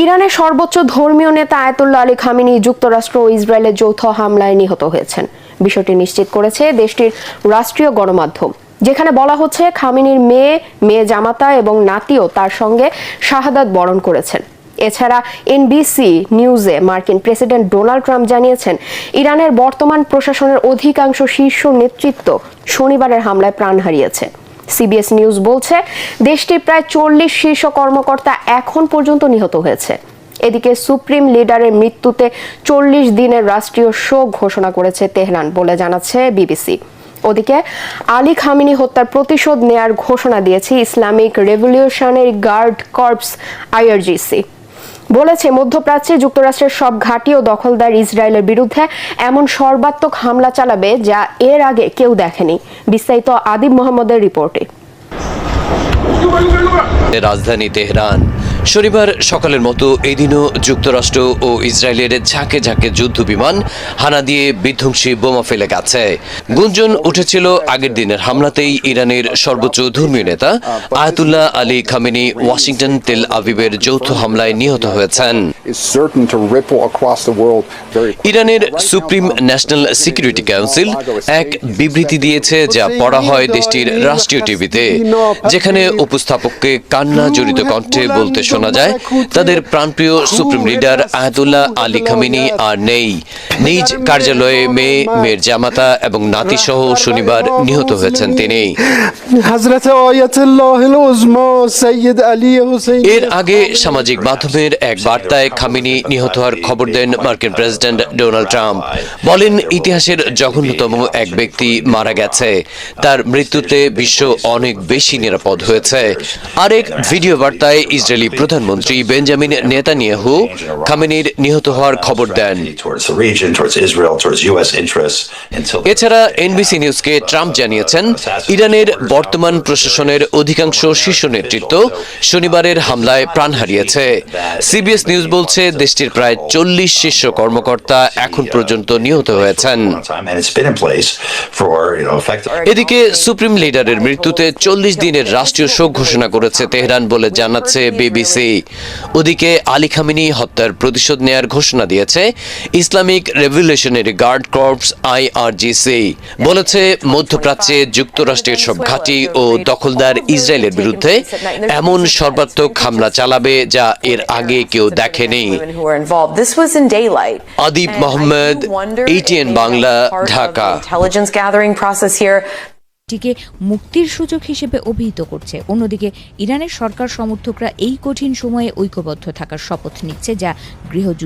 ইরানের সর্বোচ্চ ধর্মীয় নেতা আয়াতুল্লাহ আলী খামেনি যুক্তরাষ্ট্র ও ইসরায়েলের যৌথ হামলায় নিহত হয়েছেন। বিষয়টি নিশ্চিত করেছে দেশটির রাষ্ট্রীয় গণমাধ্যম, যেখানে বলা হচ্ছে খামেনির মেয়ে জামাতা এবং নাতিও তার সঙ্গে শাহাদাত বরণ করেছেন। এছাড়া এনবিসি নিউজে মার্কিন প্রেসিডেন্ট ডোনাল্ড ট্রাম্প জানিয়েছেন, ইরানের বর্তমান প্রশাসনের অধিকাংশ শীর্ষ নেতৃত্ব শনিবারের হামলায় প্রাণ হারিয়েছে। সিবিএস নিউজ বলছে, দেশটির প্রায় 40 শীর্ষ কর্মকর্তা এখন পর্যন্ত নিহত হয়েছে। এদিকে সুপ্রিম লিডারের মৃত্যুতে 40 দিনের রাষ্ট্রীয় শোক ঘোষণা করেছে তেহরান বলে জানাচ্ছে বিবিসি। ওদিকে আলী খামেনি হত্যার প্রতিশোধ নেয়ার ঘোষণা দিয়েছে Islamic revolutionary guard corps IRGC. বলেছে, মধ্যপ্রাচ্যে যুক্তরাষ্ট্রের সব ঘাঁটি ও দখলদার ইসরায়েলের বিরুদ্ধে এমন সর্বাত্মক হামলা চালাবে যা এর আগে কেউ দেখেনি। বিস্তারিত আদিব মোহাম্মদের রিপোর্টে। রাজধানী তেহরান শনিবার সকালের মতো এদিনও যুক্তরাষ্ট্র ও ইসরায়েলের ঝাঁকে ঝাঁকে যুদ্ধ বিমান হানা দিয়ে বিধ্বংসী বোমা ফেলে গেছে। গুঞ্জন উঠেছিল আগের দিনের হামলাতেই ইরানের সর্বোচ্চ ধর্মীয় নেতা আয়াতুল্লাহ আলী খামেনি ওয়াশিংটন তেল আভিবের যৌথ হামলায় নিহত হয়েছেন। ইরানের সুপ্রিম ন্যাশনাল সিকিউরিটি কাউন্সিল এক বিবৃতি দিয়েছে, যা পড়া হয় দেশটির রাষ্ট্রীয় টিভিতে, যেখানে উপস্থাপককে কান্না জড়িত কণ্ঠে বলতে শোনা যায়, তাদের প্রাণপ্রিয় supreme leader Ayatollah Ali Khamenei আর নেই। নিজ কার্যালয়ে মেয়ের জামাতা এবং নাতি সহ শনিবার নিহত হয়েছেন তিনি। এর আগে সামাজিক মাধ্যমের এক বার্তায় খামেনি নিহত হওয়ার খবর দেন মার্কিন প্রেসিডেন্ট ডোনাল্ড ট্রাম্প। বলেন, ইতিহাসের জঘন্যতম এক ব্যক্তি মারা গেছে, তার মৃত্যুতে বিশ্ব অনেক বেশি নিরাপদ হয়েছে। আরেক ভিডিও বার্তায় ইসরায়েলি প্রধানমন্ত্রী বেঞ্জামিন নেতানিয়াহু খামেনির নিহত হওয়ার খবর দেন। এছাড়া এনবিসি নিউজকে ট্রাম্প জানিয়েছেন, ইরানের বর্তমান প্রশাসনের অধিকাংশ শীর্ষ নেতৃত্ব শনিবারের হামলায় প্রাণ হারিয়েছে। সিবিএস নিউজ বলছে, দেশটির প্রায় 40 শীর্ষ কর্মকর্তা এখন পর্যন্ত নিহত হয়েছেন। এদিকে সুপ্রিম লিডারের মৃত্যুতে 40 দিনের রাষ্ট্রীয় শোক ঘোষণা করেছে তেহরান বলে জানাচ্ছে বিবিসি। ওদিকে আলী খামেনি হত্যার প্রতিশোধ নেয়ার ঘোষণা দিয়েছে Islamic revolutionary guard corps IRGC. বলেছে, মধ্যপ্রাচ্যে যুক্তরাষ্ট্রের সব ঘাঁটি ও দখলদার ইসরায়েলের বিরুদ্ধে এমন সর্বাত্মক হামলা চালাবে যা এর আগে কেউ দেখেনি। আদিব মোহাম্মদ, ATN বাংলা, ঢাকা। টিকে মুক্তির সুযোগ হিসেবে অভিহিত করছে। অন্যদিকে ইরানের সরকার সমর্থকরা এই কঠিন সময়ে ঐক্যবদ্ধ থাকার শপথ নিচ্ছে, যা গৃহযুদ্ধ